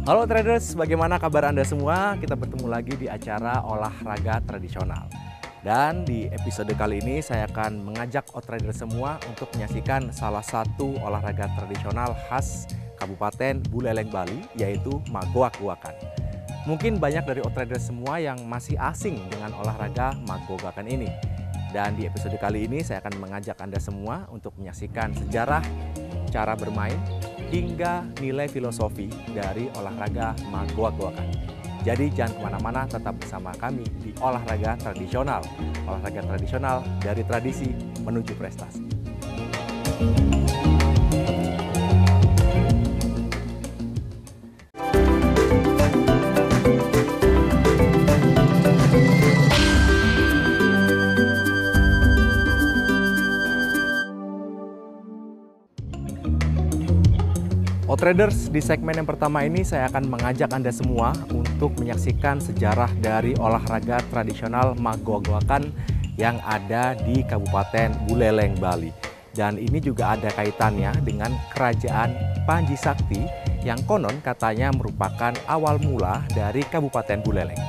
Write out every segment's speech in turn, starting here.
Halo traders, bagaimana kabar Anda semua? Kita bertemu lagi di acara olahraga tradisional. Dan di episode kali ini saya akan mengajak outriders semua untuk menyaksikan salah satu olahraga tradisional khas Kabupaten Buleleng, Bali, yaitu Magoak-goakan. Mungkin banyak dari outriders semua yang masih asing dengan olahraga Magoak-goakan ini. Dan di episode kali ini saya akan mengajak Anda semua untuk menyaksikan sejarah, cara bermain, hingga nilai filosofi dari olahraga Magoak-goakan. Jadi jangan kemana-mana, tetap bersama kami di olahraga tradisional. Olahraga tradisional dari tradisi menuju prestasi. Outriders, di segmen yang pertama ini saya akan mengajak Anda semua untuk menyaksikan sejarah dari olahraga tradisional Magoak-goakan yang ada di Kabupaten Buleleng, Bali. Dan ini juga ada kaitannya dengan Kerajaan Panji Sakti yang konon katanya merupakan awal mula dari Kabupaten Buleleng.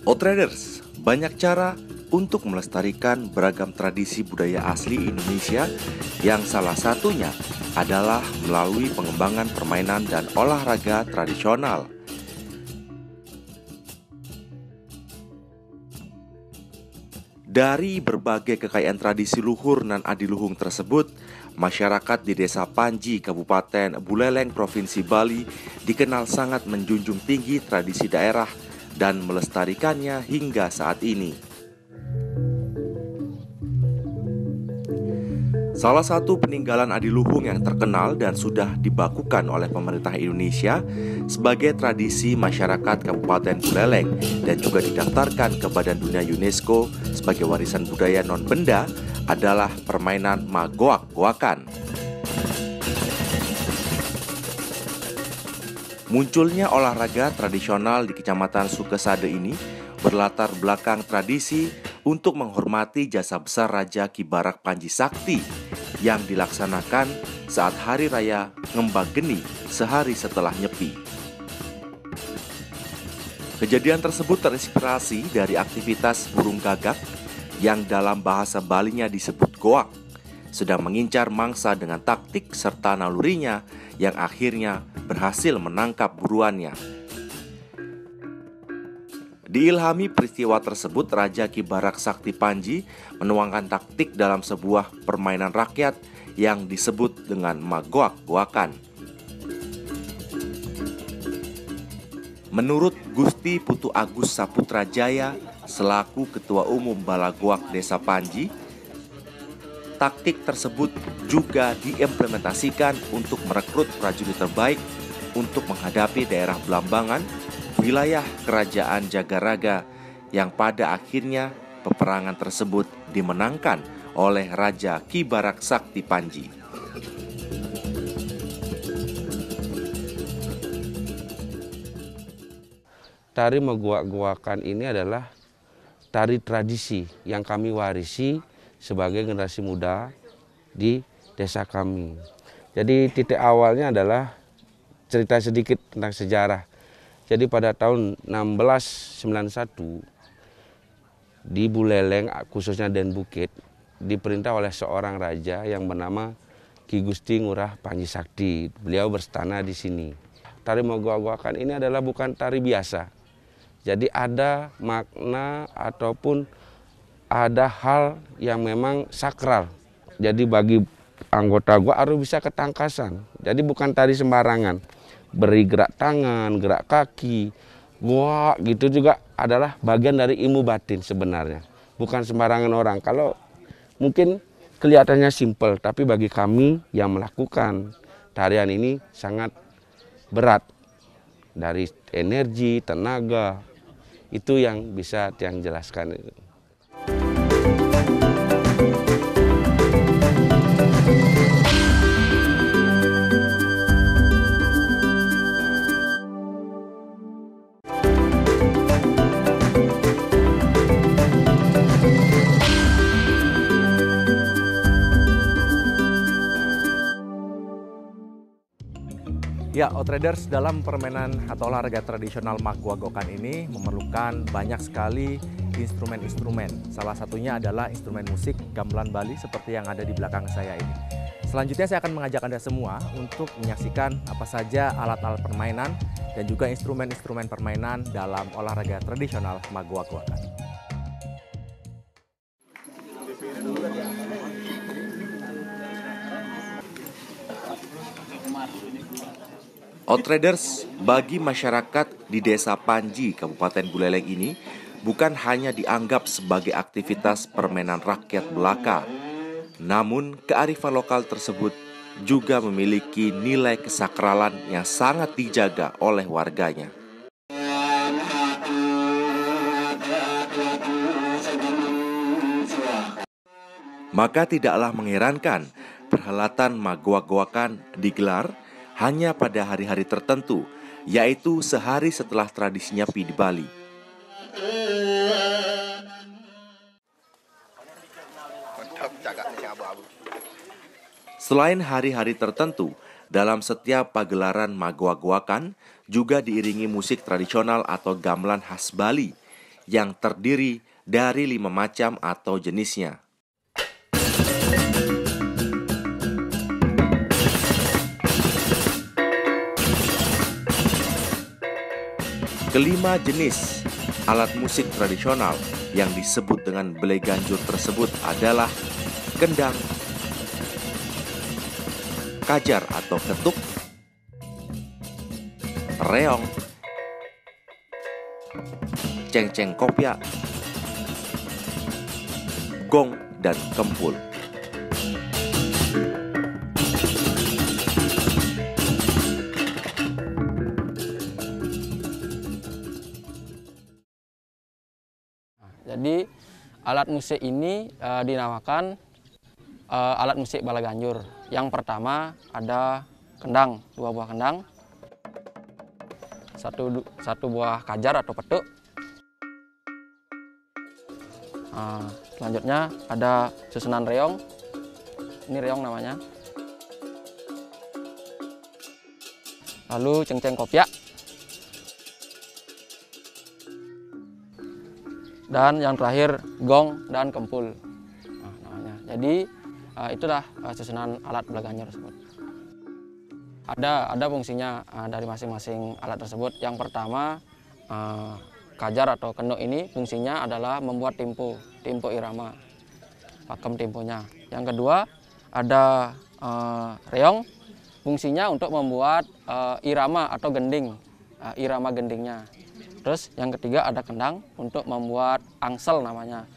Outriders, banyak cara untuk melestarikan beragam tradisi budaya asli Indonesia yang salah satunya adalah melalui pengembangan permainan dan olahraga tradisional. Dari berbagai kekayaan tradisi luhur nan adiluhung tersebut, masyarakat di Desa Panji, Kabupaten Buleleng, Provinsi Bali dikenal sangat menjunjung tinggi tradisi daerah dan melestarikannya hingga saat ini. Salah satu peninggalan adiluhung yang terkenal dan sudah dibakukan oleh pemerintah Indonesia sebagai tradisi masyarakat Kabupaten Buleleng dan juga didaftarkan ke Badan Dunia UNESCO sebagai warisan budaya non-benda adalah permainan Magoak-goakan. Munculnya olahraga tradisional di Kecamatan Sukesade ini berlatar belakang tradisi untuk menghormati jasa besar Raja Ki Barak Panji Sakti yang dilaksanakan saat Hari Raya Ngembak Geni sehari setelah Nyepi. Kejadian tersebut terinspirasi dari aktivitas burung gagak yang dalam bahasa Balinya disebut goak, sedang mengincar mangsa dengan taktik serta nalurinya yang akhirnya berhasil menangkap buruannya. Diilhami peristiwa tersebut, Raja Ki Barak Sakti Panji menuangkan taktik dalam sebuah permainan rakyat yang disebut dengan Magoak-goakan. Menurut Gusti Putu Agus Saputrajaya selaku Ketua Umum Balagoak Desa Panji, taktik tersebut juga diimplementasikan untuk merekrut prajurit terbaik untuk menghadapi daerah Belambangan, wilayah Kerajaan Jagaraga, yang pada akhirnya peperangan tersebut dimenangkan oleh Raja Ki Barak Sakti Panji. Tari Magoak-goakan ini adalah tari tradisi yang kami warisi sebagai generasi muda di desa kami. Jadi titik awalnya adalah cerita sedikit tentang sejarah. Jadi pada tahun 1691 di Buleleng, khususnya Den Bukit, diperintah oleh seorang raja yang bernama Ki Gusti Ngurah Panji Sakti. Beliau berstana di sini. Tari Magua-Guakan ini adalah bukan tari biasa. Jadi ada makna ataupun ada hal yang memang sakral. Jadi bagi anggota gua harus bisa ketangkasan. Jadi bukan tari sembarangan. Beri gerak tangan, gerak kaki, gua gitu juga adalah bagian dari ilmu batin sebenarnya. Bukan sembarangan orang. Kalau mungkin kelihatannya simpel, tapi bagi kami yang melakukan tarian ini sangat berat. Dari energi, tenaga, itu yang bisa Tiang jelaskan. Ya, Outriders, dalam permainan atau olahraga tradisional Magua-Guakan ini memerlukan banyak sekali instrumen-instrumen. Salah satunya adalah instrumen musik gamelan Bali seperti yang ada di belakang saya ini. Selanjutnya saya akan mengajak Anda semua untuk menyaksikan apa saja alat-alat permainan dan juga instrumen-instrumen permainan dalam olahraga tradisional Magua-Guakan. Outriders, bagi masyarakat di Desa Panji, Kabupaten Buleleng ini bukan hanya dianggap sebagai aktivitas permainan rakyat belaka, namun kearifan lokal tersebut juga memiliki nilai kesakralan yang sangat dijaga oleh warganya. Maka tidaklah mengherankan perhelatan Magua-Guakan digelar hanya pada hari-hari tertentu, yaitu sehari setelah tradisi Nyepi di Bali. Selain hari-hari tertentu, dalam setiap pagelaran Magua-Guakan juga diiringi musik tradisional atau gamelan khas Bali yang terdiri dari 5 macam atau jenisnya. Kelima jenis alat musik tradisional yang disebut dengan belai ganjur tersebut adalah kendang, kajar atau ketuk, reong, cengceng kopya, gong, dan kempul. Jadi alat musik ini dinamakan alat musik bala ganjur. Yang pertama ada kendang, 2 buah kendang, satu buah kajar atau petuk. Selanjutnya ada susunan reong, ini reong namanya. Lalu cengceng kopyak. Dan yang terakhir gong dan kempul namanya. Jadi itulah susunan alat bala ganjur tersebut. Ada fungsinya dari masing-masing alat tersebut. Yang pertama kajar atau kendok ini fungsinya adalah membuat tempo irama, pakem temponya. Yang kedua ada reong, fungsinya untuk membuat irama atau gending, irama gendingnya. Terus yang ketiga ada kendang untuk membuat angsel namanya,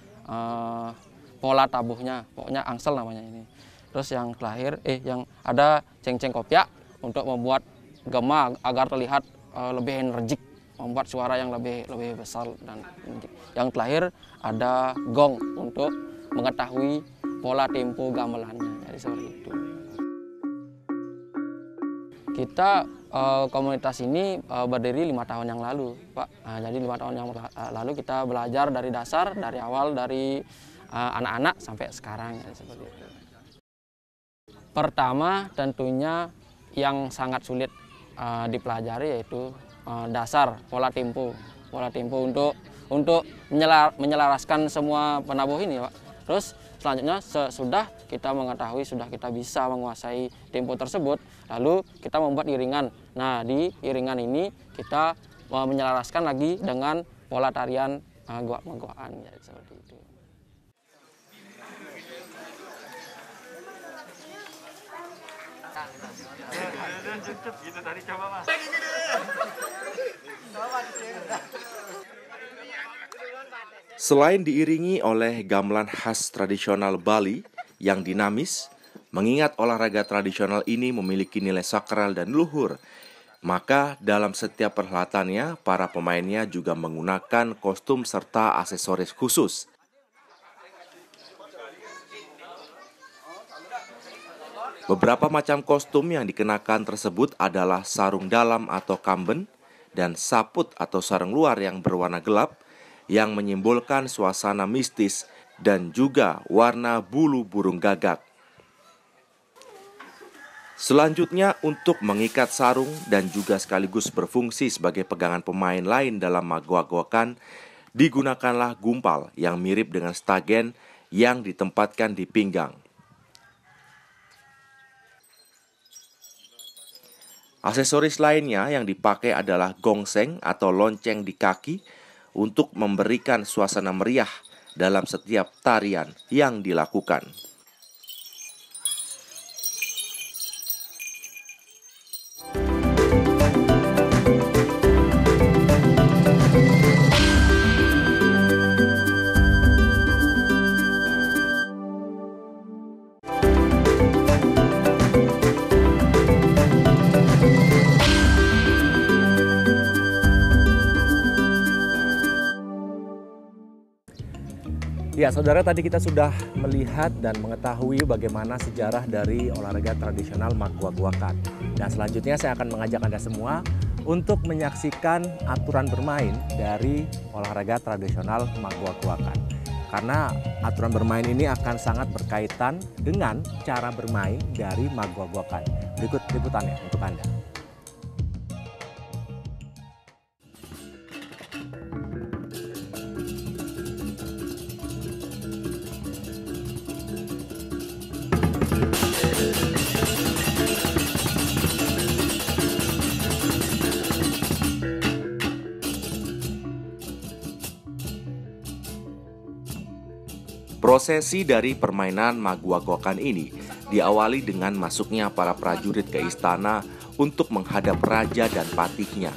pola tabuhnya, pokoknya angsel namanya ini. Terus yang terakhir yang ada cengceng kopyak untuk membuat gema agar terlihat lebih energik, membuat suara yang lebih besar dan energik. Yang terakhir ada gong untuk mengetahui pola tempo gamelannya. Jadi seperti itu. Kita komunitas ini berdiri 5 tahun yang lalu, Pak. Jadi 5 tahun yang lalu kita belajar dari dasar, dari awal, dari anak-anak sampai sekarang. Jadi seperti itu. Pertama tentunya yang sangat sulit dipelajari yaitu dasar pola tempo untuk menyelaraskan semua penabuh ini, Pak. Terus selanjutnya sesudah kita mengetahui, sudah kita bisa menguasai tempo tersebut, lalu kita membuat iringan. Nah, di iringan ini kita menyelaraskan lagi dengan pola tarian goak-goakan, ya, seperti itu. Selain diiringi oleh gamelan khas tradisional Bali yang dinamis, mengingat olahraga tradisional ini memiliki nilai sakral dan luhur, maka dalam setiap perhelatannya, para pemainnya juga menggunakan kostum serta aksesoris khusus. Beberapa macam kostum yang dikenakan tersebut adalah sarung dalam atau kamben dan saput atau sarung luar yang berwarna gelap yang menyimbolkan suasana mistis dan juga warna bulu burung gagak. Selanjutnya untuk mengikat sarung dan juga sekaligus berfungsi sebagai pegangan pemain lain dalam magua-goakan, digunakanlah gumpal yang mirip dengan stagen yang ditempatkan di pinggang. Aksesoris lainnya yang dipakai adalah gongseng atau lonceng di kaki untuk memberikan suasana meriah dalam setiap tarian yang dilakukan. Ya, saudara, tadi kita sudah melihat dan mengetahui bagaimana sejarah dari olahraga tradisional magua-goakan. Dan selanjutnya saya akan mengajak Anda semua untuk menyaksikan aturan bermain dari olahraga tradisional magua-goakan. Karena aturan bermain ini akan sangat berkaitan dengan cara bermain dari magua-goakan. Berikut liputannya untuk Anda. Prosesi dari permainan magua-goakan ini diawali dengan masuknya para prajurit ke istana untuk menghadap raja dan patihnya.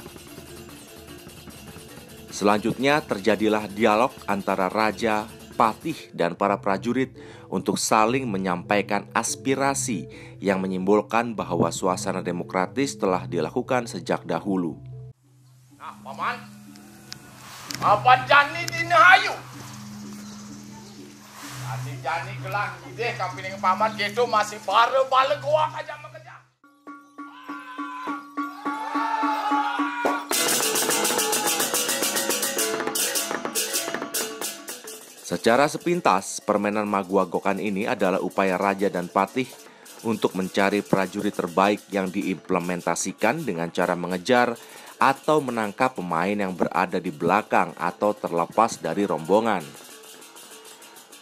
Selanjutnya terjadilah dialog antara raja, patih, dan para prajurit untuk saling menyampaikan aspirasi yang menyimbolkan bahwa suasana demokratis telah dilakukan sejak dahulu. Nah, Paman, apa jani dini hayu? Jani gelang ide kampining Paman gitu masih baru balik goak aja mengejar. Secara sepintas, permainan magua-goakan ini adalah upaya raja dan patih untuk mencari prajurit terbaik yang diimplementasikan dengan cara mengejar atau menangkap pemain yang berada di belakang atau terlepas dari rombongan.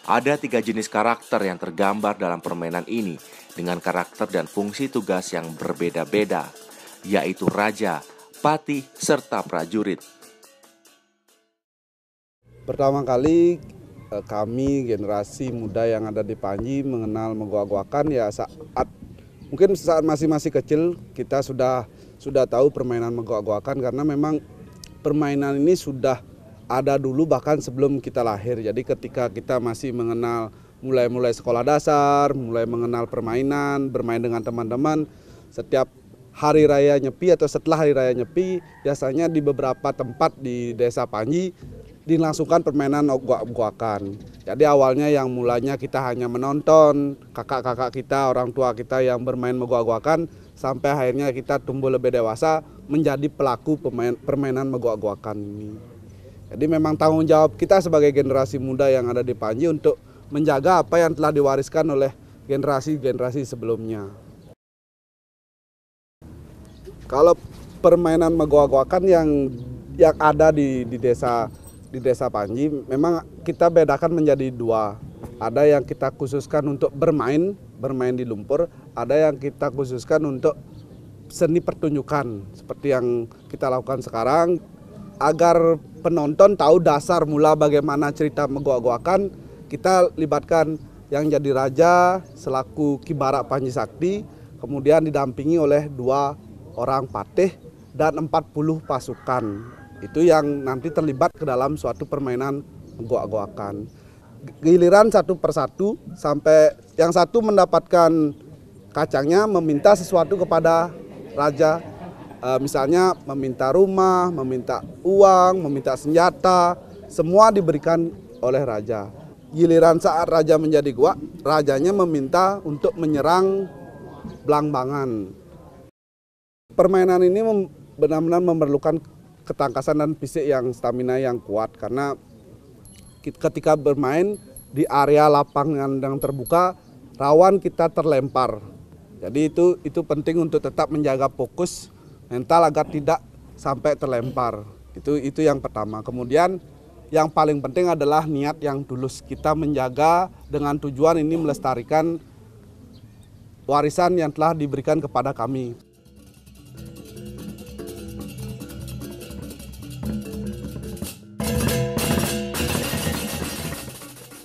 Ada 3 jenis karakter yang tergambar dalam permainan ini dengan karakter dan fungsi tugas yang berbeda-beda, yaitu raja, patih, serta prajurit. Pertama kali kami generasi muda yang ada di Panji mengenal magua-goakan ya saat masih kecil kita sudah tahu permainan magua-goakan karena memang permainan ini sudah ada dulu bahkan sebelum kita lahir. Jadi ketika kita masih mengenal mulai sekolah dasar, mulai mengenal permainan, bermain dengan teman-teman, setiap hari raya Nyepi atau setelah hari raya Nyepi, biasanya di beberapa tempat di Desa Panji dilangsungkan permainan goak-goakan. Jadi awalnya yang mulanya kita hanya menonton, kakak-kakak kita, orang tua kita yang bermain goak-goakan, sampai akhirnya kita tumbuh lebih dewasa menjadi pelaku permainan goak-goakan ini. Jadi memang tanggung jawab kita sebagai generasi muda yang ada di Panji untuk menjaga apa yang telah diwariskan oleh generasi-generasi sebelumnya. Kalau permainan magua-goakan yang ada di desa Panji, memang kita bedakan menjadi 2. ada yang kita khususkan untuk bermain di lumpur, ada yang kita khususkan untuk seni pertunjukan seperti yang kita lakukan sekarang. Agar penonton tahu dasar mula bagaimana cerita Megowak-Gowakan, kita libatkan yang jadi raja selaku Ki Barak Panji Sakti, kemudian didampingi oleh 2 orang patih dan 40 pasukan. Itu yang nanti terlibat ke dalam suatu permainan Megowak-Gowakan. Giliran satu persatu sampai yang satu mendapatkan kacangnya meminta sesuatu kepada raja, misalnya meminta rumah, meminta uang, meminta senjata, semua diberikan oleh raja. Giliran saat raja menjadi gowak, rajanya meminta untuk menyerang Blangbangan. Permainan ini benar-benar memerlukan ketangkasan dan fisik yang stamina yang kuat, karena ketika bermain di area lapangan yang terbuka rawan kita terlempar. Jadi itu penting untuk tetap menjaga fokus mental agar tidak sampai terlempar. Itu yang pertama. Kemudian yang paling penting adalah niat yang tulus. Kita menjaga dengan tujuan ini melestarikan warisan yang telah diberikan kepada kami.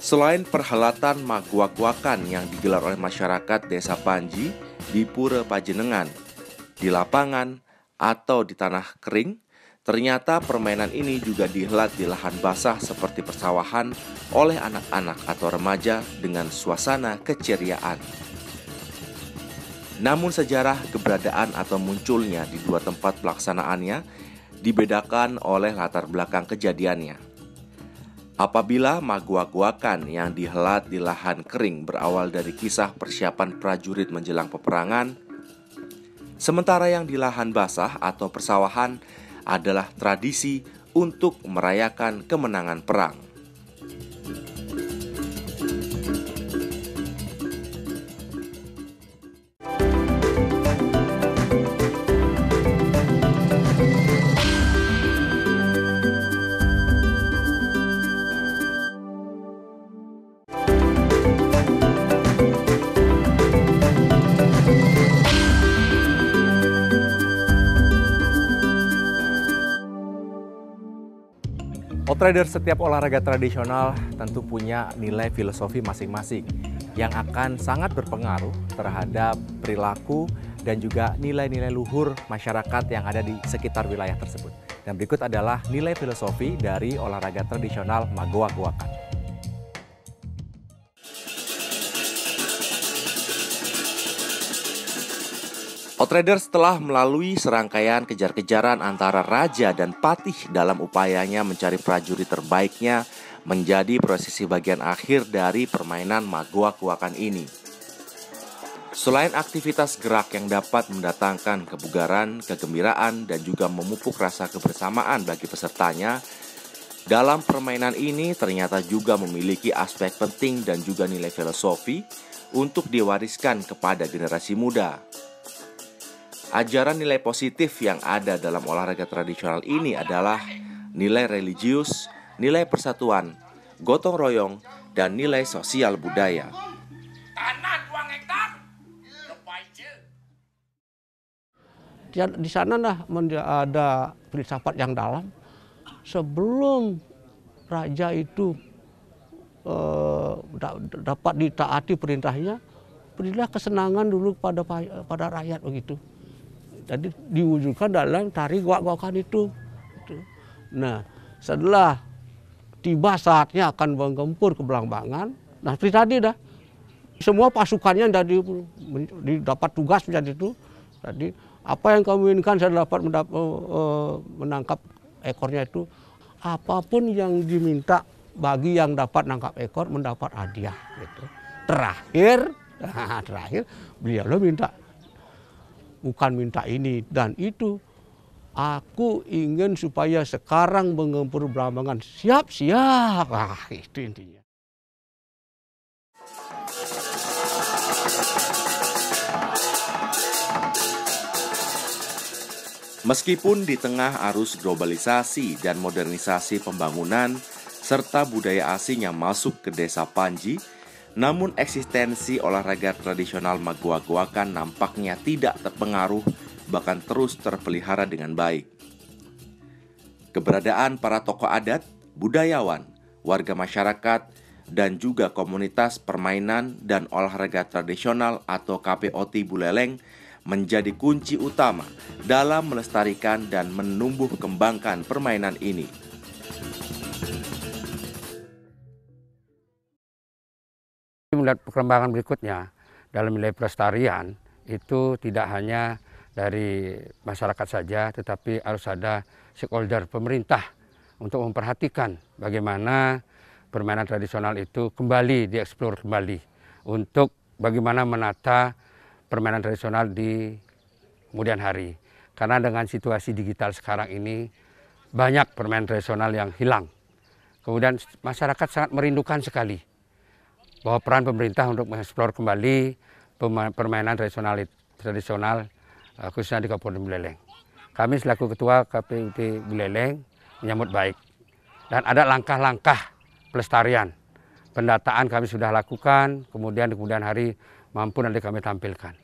Selain perhelatan Megowak-Gowakan yang digelar oleh masyarakat Desa Panji di Pura Pajenengan, di lapangan atau di tanah kering, ternyata permainan ini juga dihelat di lahan basah seperti persawahan oleh anak-anak atau remaja dengan suasana keceriaan. Namun sejarah keberadaan atau munculnya di 2 tempat pelaksanaannya dibedakan oleh latar belakang kejadiannya. Apabila Megowak-Gowakan yang dihelat di lahan kering berawal dari kisah persiapan prajurit menjelang peperangan, sementara yang di lahan basah atau persawahan adalah tradisi untuk merayakan kemenangan perang. Outrider, setiap olahraga tradisional tentu punya nilai filosofi masing-masing yang akan sangat berpengaruh terhadap perilaku dan juga nilai-nilai luhur masyarakat yang ada di sekitar wilayah tersebut. Dan berikut adalah nilai filosofi dari olahraga tradisional Megowak-Gowakan. Outrider, setelah melalui serangkaian kejar-kejaran antara raja dan patih dalam upayanya mencari prajurit terbaiknya menjadi prosesi bagian akhir dari permainan Megowak-Gowakan ini. Selain aktivitas gerak yang dapat mendatangkan kebugaran, kegembiraan, dan juga memupuk rasa kebersamaan bagi pesertanya, dalam permainan ini ternyata juga memiliki aspek penting dan juga nilai filosofi untuk diwariskan kepada generasi muda. Ajaran nilai positif yang ada dalam olahraga tradisional ini adalah nilai religius, nilai persatuan, gotong royong, dan nilai sosial budaya. Tanah 2 hektar. Di sana ada filsafat yang dalam. Sebelum raja itu dapat ditaati perintahnya, berilah kesenangan dulu pada rakyat begitu. Jadi diwujudkan dalam tari Gowak-Gowakan itu. Nah, setelah tiba saatnya akan menggempur ke Blangbangan, nah seperti tadi dah, semua pasukannya dapat tugas menjadi itu. Jadi apa yang kamu inginkan saya dapat menangkap ekornya itu. Apapun yang diminta bagi yang dapat menangkap ekor mendapat hadiah. Gitu. Terakhir beliau minta. Bukan minta ini dan itu. Aku ingin supaya sekarang menggempur Blangbangan. Siap-siap. Itu intinya. Meskipun di tengah arus globalisasi dan modernisasi pembangunan serta budaya asing yang masuk ke Desa Panji, Namun eksistensi olahraga tradisional magua-guakan nampaknya tidak terpengaruh, bahkan terus terpelihara dengan baik. Keberadaan para tokoh adat, budayawan, warga masyarakat, dan juga komunitas permainan dan olahraga tradisional atau KPOT Buleleng menjadi kunci utama dalam melestarikan dan menumbuh kembangkan permainan ini. Melihat perkembangan berikutnya dalam nilai pelestarian itu tidak hanya dari masyarakat saja, tetapi harus ada stakeholder pemerintah untuk memperhatikan bagaimana permainan tradisional itu kembali dieksplor kembali untuk bagaimana menata permainan tradisional di kemudian hari. Karena dengan situasi digital sekarang ini banyak permainan tradisional yang hilang. Kemudian masyarakat sangat merindukan sekali bahwa peran pemerintah untuk mengeksplor kembali permainan tradisional khususnya di Kabupaten Buleleng. Kami selaku Ketua KPUT Buleleng menyambut baik. Dan ada langkah-langkah pelestarian. Pendataan kami sudah lakukan, kemudian di kemudian hari mampu nanti kami tampilkan.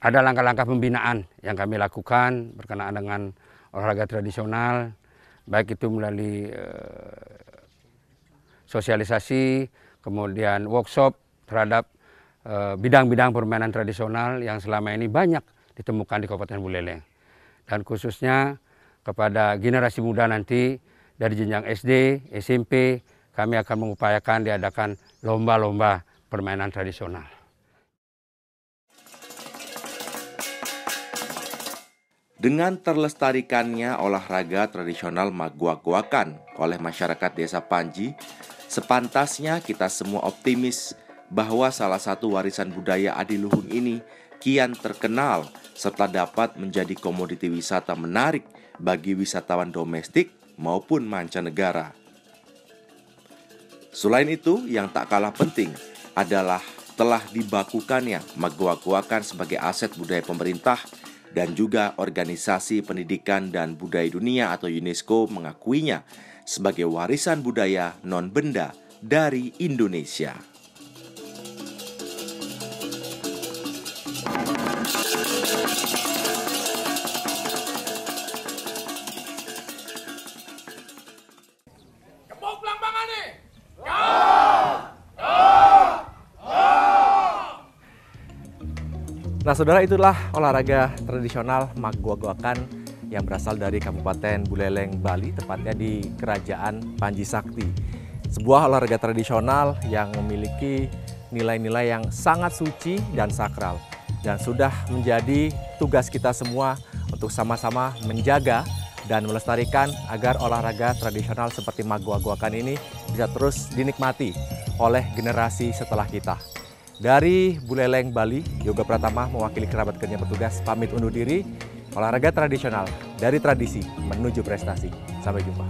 Ada langkah-langkah pembinaan yang kami lakukan berkenaan dengan olahraga tradisional, baik itu melalui sosialisasi, kemudian workshop terhadap bidang-bidang permainan tradisional yang selama ini banyak ditemukan di Kabupaten Buleleng. Dan khususnya kepada generasi muda nanti dari jenjang SD, SMP, kami akan mengupayakan diadakan lomba-lomba permainan tradisional. Dengan terlestarikannya olahraga tradisional magua-guakan oleh masyarakat Desa Panji, sepantasnya kita semua optimis bahwa salah satu warisan budaya adiluhung ini kian terkenal serta dapat menjadi komoditi wisata menarik bagi wisatawan domestik maupun mancanegara. Selain itu, yang tak kalah penting adalah telah dibakukannya magua-guakan sebagai aset budaya pemerintah dan juga organisasi pendidikan dan budaya dunia atau UNESCO mengakuinya sebagai warisan budaya non-benda dari Indonesia. Kepok pelambangan nih. Nah saudara, itulah olahraga tradisional magua-guakan yang berasal dari Kabupaten Buleleng, Bali, tepatnya di Kerajaan Panji Sakti. Sebuah olahraga tradisional yang memiliki nilai-nilai yang sangat suci dan sakral. Dan sudah menjadi tugas kita semua untuk sama-sama menjaga dan melestarikan agar olahraga tradisional seperti magua-guakan ini bisa terus dinikmati oleh generasi setelah kita. Dari Buleleng, Bali, Yoga Pratama mewakili kerabat kerja petugas pamit undur diri. Olahraga tradisional dari tradisi menuju prestasi. Sampai jumpa.